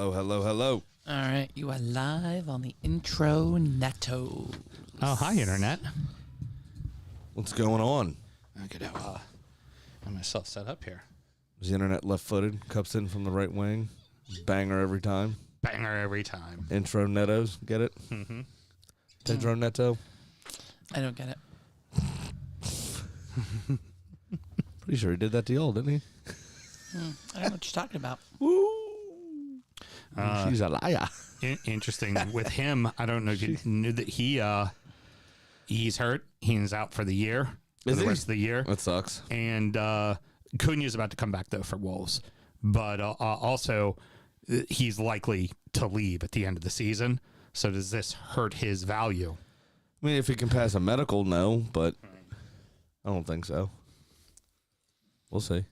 Oh, hello, hello. All right, you are live on the Intro Netto. Oh, hi, Internet. What's going on? I could have myself set up here. Is the internet left-footed? Cups in from the right wing. Banger every time. Banger every time. Intro Nettos. Get it? Mm-hmm. Intro Netto. I don't get it. Pretty sure he did that to y'all, didn't he? I don't know what you're talking about. Woo! She's a liar. Interesting. With him, I don't know if you knew that he's hurt. He's out for the year. For Is the he? rest of the year. That sucks. And Cunha's about to come back, though, for Wolves. But also, he's likely to leave at the end of the season. So does this hurt his value? I mean, if he can pass a medical, no, but I don't think so. We'll see.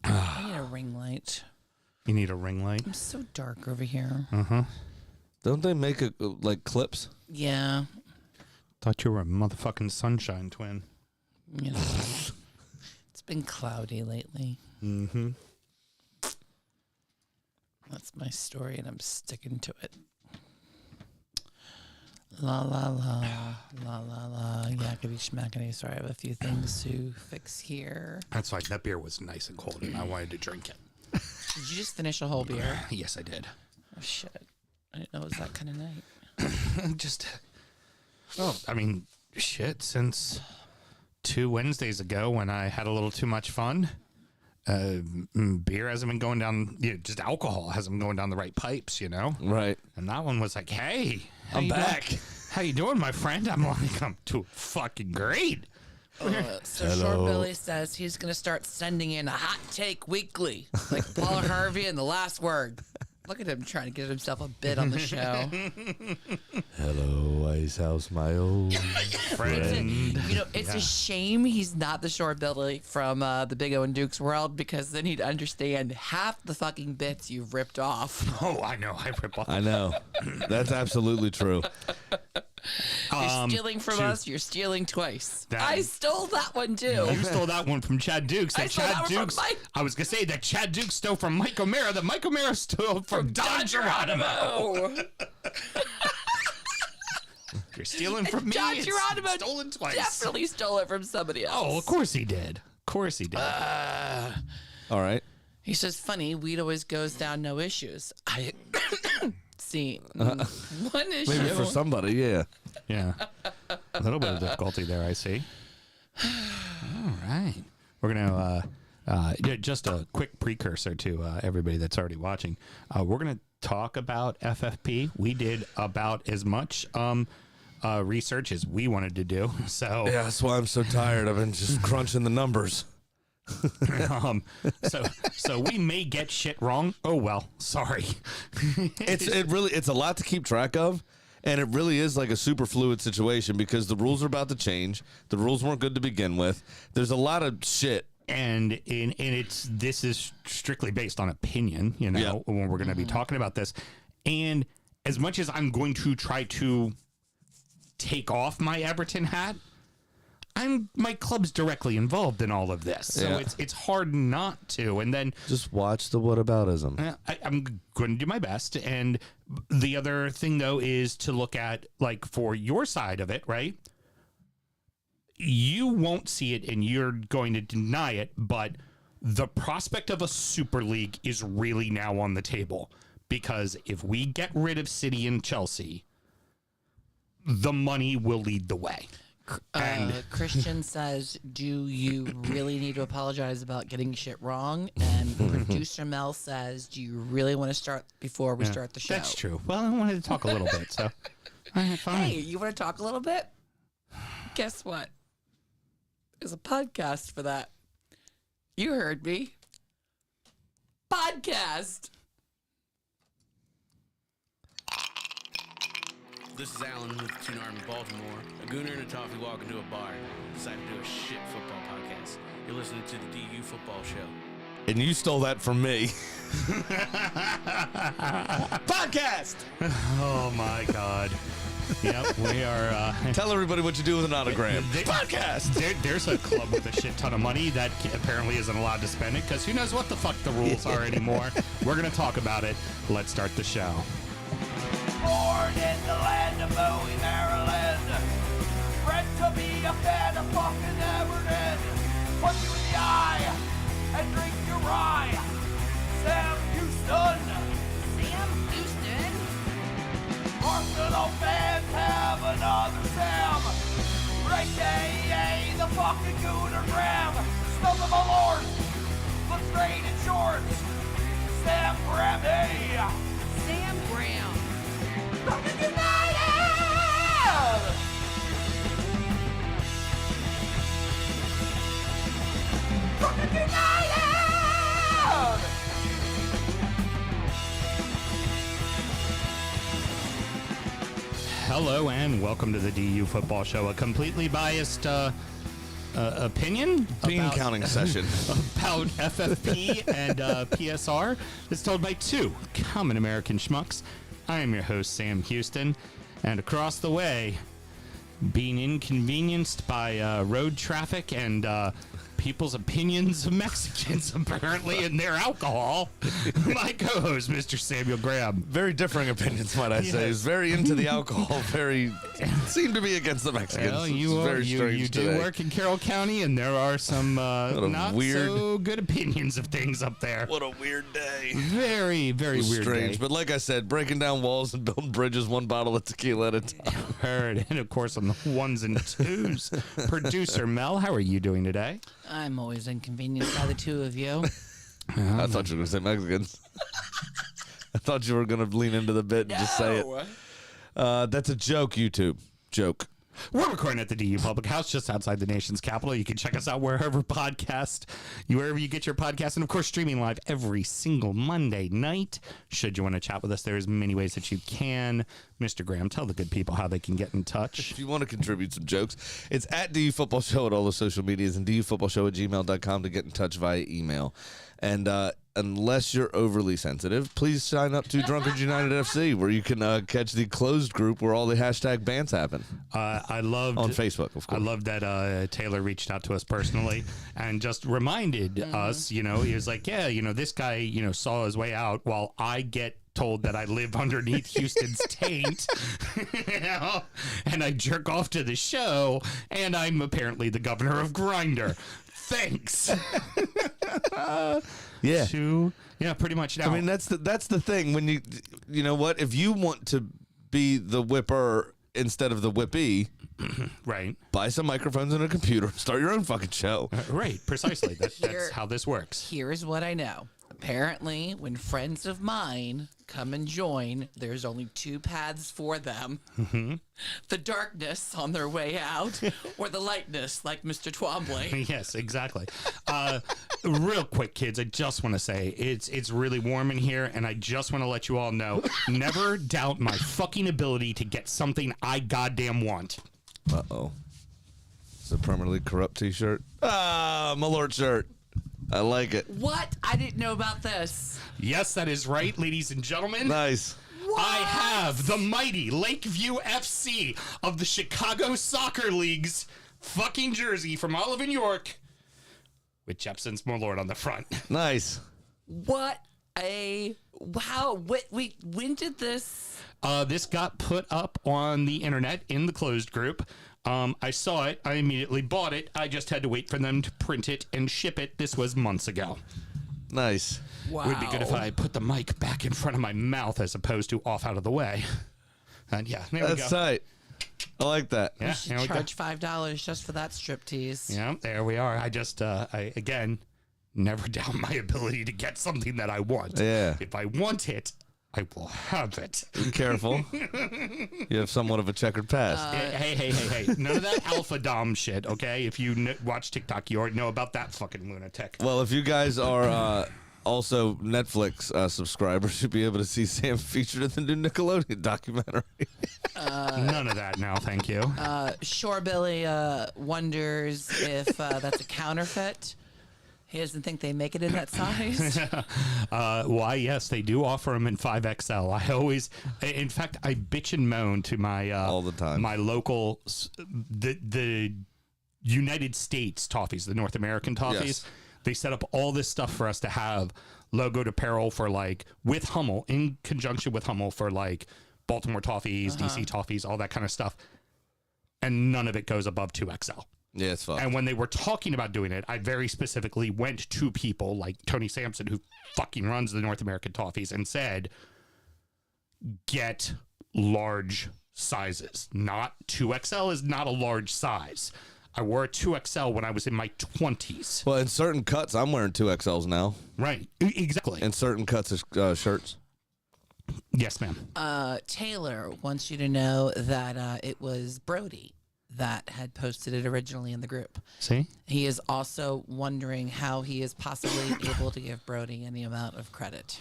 I need a ring light. You need a ring light? I'm so dark over here. Uh-huh. Don't they make like clips? Yeah. Thought you were a motherfucking sunshine twin. You know, it's been cloudy lately. Mm-hmm. That's my story, and I'm sticking to it. La la la, la la la, yakety schmackety. Sorry, I have a few things to fix here. That's why that beer was nice and cold, and I wanted to drink it. Did you just finish a whole beer? Yes, I did. Oh shit! I didn't know it was that kind of night. I mean, shit, since 2 Wednesdays ago when I had a little too much fun, beer hasn't been going down, just alcohol hasn't been going down the right pipes, you know? Right. And that one was like, hey, I'm back. How you doing, my friend? I'm like, I'm doing fucking great. So Hello. Short Billy says he's going to start sending in a hot take weekly, like Paul Harvey and The Last Word. Look at him trying to get himself a bit on the show. Hello, Ice House, my old Friend. You know, it's a shame he's not the Short Billy from the Big O and Duke's world, because then he'd understand half the fucking bits you've ripped off. Oh, I know. I rip off. I know. That's absolutely true. You're stealing from us, you're stealing twice. That- I stole that one too. You stole that one from Chad Dukes. I stole that one from Dukes. Mike. I was gonna say that Chad Dukes stole from Mike O'Mara. That Mike O'Mara stole from Don Geronimo. Oh. You're stealing from me. Don It's Geronimo stolen twice. definitely stole it from somebody else. Oh, of course he did. Of course he did. All right. He says, funny, weed always goes down, no issues. I see one issue. Maybe for somebody, yeah. Yeah. A little bit of difficulty there, I see. All right. We're going to, just a quick precursor to everybody that's already watching. We're going to talk about FFP. We did about as much research as we wanted to do. So, Yeah, that's why I'm so tired. I've been just crunching the numbers. so we may get shit wrong. Oh, well, sorry. It's a lot to keep track of. And it really is like a super fluid situation because the rules are about to change. The rules weren't good to begin with. There's a lot of shit. And this is strictly based on opinion, you know, Yeah. when we're going to be talking about this. And as much as I'm going to try to take off my Everton hat, my club's directly involved in all of this. So Yeah. it's hard not to. And then Just watch the whataboutism. I'm going to do my best. And the other thing, though, is to look at, like, for your side of it, right? You won't see it and you're going to deny it, but the prospect of a Super League is really now on the table. Because if we get rid of City and Chelsea, the money will lead the way. Christian says, do you really need to apologize about getting shit wrong? And producer Mel says, do you really want to start before we start the show? That's true. Well, I wanted to talk a little bit, so. All right, fine. Hey, you want to talk a little bit? Guess what? There's a podcast for that. You heard me. Podcast. This is Alan with the Toon Army Baltimore. A gooner and a toffee walk into a bar. Decided to do a shit football podcast. You're listening to the DU Football Show. And you stole that from me. Podcast! Oh, my God. Yep, we are. Tell everybody what you do with an autogram. Podcast. There's a club with a shit ton of money that apparently isn't allowed to spend it because who knows what the fuck the rules are anymore. We're going to talk about it. Let's start the show. Born in the land of Bowie, Maryland. Bred to be a fan of fucking Everton. Punch you in the eye and drink your rye. Sam Houston. Sam Houston? Arsenal fans have another Sam. Right day, the fucking Gooner Graham. Stump of a lord. Look straight in shorts. Sam Graham, hey. Sam Graham. Fucking United! Fucking United! Hello and welcome to the DU Football Show, a completely biased opinion Bean about, counting session. about FFP and PSR is told by two common American schmucks. I am your host, Sam Houston, and across the way, being inconvenienced by road traffic and people's opinions of Mexicans, apparently, and their alcohol, my co-host, Mr. Samuel Graham. Very differing opinions, might I say. He's very into the alcohol. Very seem to be against the Mexicans. Well, It's you very strange do today. work in Carroll County, and there are some not weird- so good opinions of things up there. What a weird day. Very, very weird Strange, day. but like I said, breaking down walls and building bridges, one bottle of tequila at a time. Heard, and of course on the ones and twos. Producer Mel, how are you doing today? I'm always inconvenienced by the two of you. I thought you were going to say Mexicans. I thought you were going to lean into the bit and just say it. That's a joke, YouTube. Joke. We're recording at the DU Public House, just outside the nation's capital. You can check us out wherever you get your podcast, and of course, streaming live every single Monday night. Should you want to chat with us, there's many ways that you can. Mr. Graham, tell the good people how they can get in touch. If you want to contribute some jokes, it's at DU Football Show at all the social medias and dufootballshow@gmail.com to get in touch via email. And unless you're overly sensitive, please sign up to Drunkards United FC, where you can catch the closed group where all the hashtag bans happen. I loved On Facebook, of I course. love that Taylor reached out to us personally and just reminded us, he was like, yeah, this guy, saw his way out while I get told that I live underneath Houston's taint, and I jerk off to the show, and I'm apparently the governor of Grindr. Thanks. Yeah. Yeah, pretty much. Now, I mean, that's the thing. When you know what? If you want to be the whipper instead of the whippy, right, buy some microphones and a computer. Start your own fucking show. right, precisely. That's Here- how this works. Here's what I know. Apparently, when friends of mine come and join, there's only two paths for them. The darkness on their way out, or the lightness like Mr. Twombly. Yes, exactly. Real quick, kids, I just want to say it's really warm in here, and I just want to let you all know, never doubt my fucking ability to get something I goddamn want. Uh-oh. It's a permanently corrupt t-shirt. Ah, Malort shirt. I like it. What? I didn't know about this. Yes, that is right, ladies and gentlemen. Nice. I have the mighty Lakeview FC of the Chicago Soccer League's fucking jersey from Olive and York with Jepson's Malort on the front. Nice. When did this? This got put up on the internet in the closed group. I saw it. I immediately bought it. I just had to wait for them to print it and ship it. This was months ago. Nice. Wow. It would be good if I put the mic back in front of my mouth as opposed to off out of the way. And yeah, there we That's go. tight. I like that. Yeah, should there we go. charge $5 just for that striptease. Yeah, there we are. I just, I again, never doubt my ability to get something that I want. Yeah. If I want it, I will have it. Be careful. You have somewhat of a checkered past. Hey. None of that alpha dom shit, okay? If you watch TikTok, you already know about that fucking lunatic. Well, if you guys are also Netflix subscribers, you'll be able to see Sam featured in the new Nickelodeon documentary. None of that now, thank you. Shore Billy wonders if that's a counterfeit. He doesn't think they make it in that size. Why, yes, they do offer them in 5XL. I always, in fact, I bitch and moan to my All the time. my local, the United States toffees, the North American toffees. Yes. They set up all this stuff for us to have logoed apparel for like with Hummel, in conjunction with Hummel, for like Baltimore toffees, DC toffees, all that kind of stuff. And none of it goes above 2XL. Yeah, it's fucked. And when they were talking about doing it, I very specifically went to people like Tony Sampson, who fucking runs the North American toffees, and said, get large sizes. Not 2XL is not a large size. I wore a 2XL when I was in my 20s. Well, in certain cuts, I'm wearing 2XLs now. Right. Exactly. In certain cuts of shirts. Yes, ma'am. Taylor wants you to know that it was Brody that had posted it originally in the group. See? He is also wondering how he is possibly able to give Brody any amount of credit.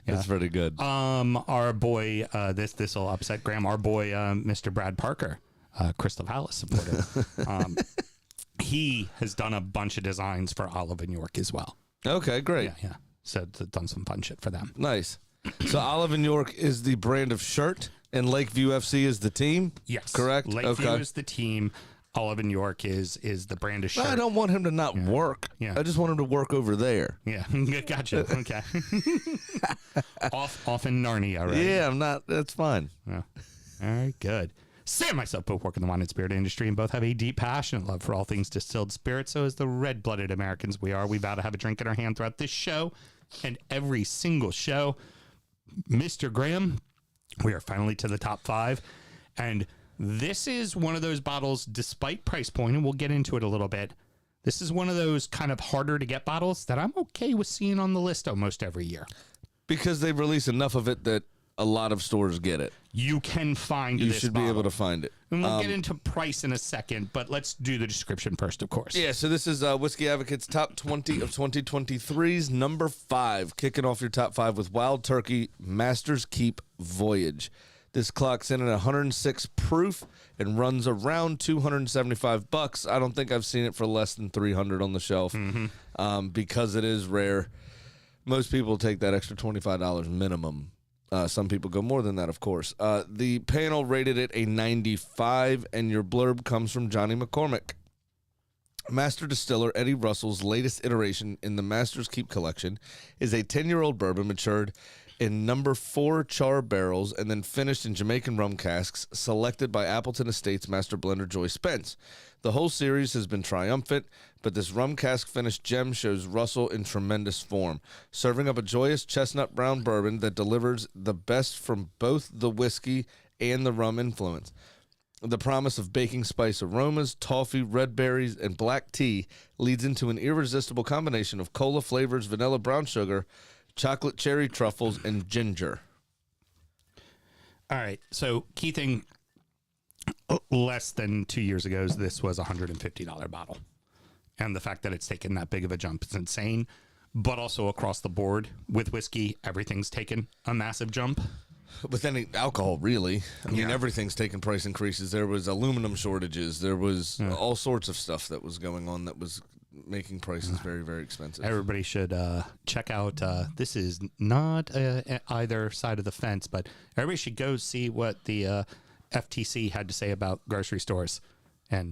It's pretty good. Our boy, this will upset Graham. Our boy, Mr. Brad Parker, Crystal Palace supporter. He has done a bunch of designs for Olive and York as well. Okay, great. Yeah. So done some fun shit for them. Nice. So Olive and York is the brand of shirt, and Lakeview FC is the team? Yes. Correct? Lakeview Okay. is the team. Olive and York is the brand of shirt. I don't want him to not work. Yeah. I just want him to work over there. Yeah. Gotcha. Okay. off in Narnia, right? Yeah, I'm not. That's fine. Yeah. All right, good. Sam and myself both work in the wine and spirit industry and both have a deep, passionate love for all things distilled spirit. So as the red-blooded Americans we are, we vow to have a drink in our hand throughout this show and every single show. Mr. Graham, we are finally to the top 5. And this is one of those bottles, despite price point, and we'll get into it a little bit, this is one of those kind of harder to get bottles that I'm okay with seeing on the list almost every year. Because they release enough of it that a lot of stores get it. You can find You this should be bottle. able to find it. And we'll get into price in a second, but let's do the description first, of course. Yeah, so this is Whiskey Advocate's top 20 of 2023's number 5. Kicking off your top 5 with Wild Turkey Master's Keep Voyage. This clocks in at 106 proof and runs around $275. I don't think I've seen it for less than $300 on the shelf because it is rare. Most people take that extra $25 minimum. Some people go more than that, of course. The panel rated it a 95, and your blurb comes from Johnny McCormick. Master Distiller Eddie Russell's latest iteration in the Master's Keep collection is a 10-year-old bourbon matured in number 4 char barrels and then finished in Jamaican rum casks, selected by Appleton Estates master blender Joy Spence. The whole series has been triumphant, but this rum cask finished gem shows Russell in tremendous form, serving up a joyous chestnut brown bourbon that delivers the best from both the whiskey and the rum influence. The promise of baking spice aromas, toffee, red berries, and black tea leads into an irresistible combination of cola flavors, vanilla brown sugar, chocolate cherry truffles, and ginger. All right. So, key thing, less than 2 years ago, this was a $150 bottle. And the fact that it's taken that big of a jump is insane. But also across the board with whiskey, everything's taken a massive jump. With any alcohol, really. I mean, Yeah. everything's taken price increases. There was aluminum shortages. There was all sorts of stuff that was going on that was making prices very, very expensive. Everybody should check out. This is not either side of the fence, but everybody should go see what the FTC had to say about grocery stores and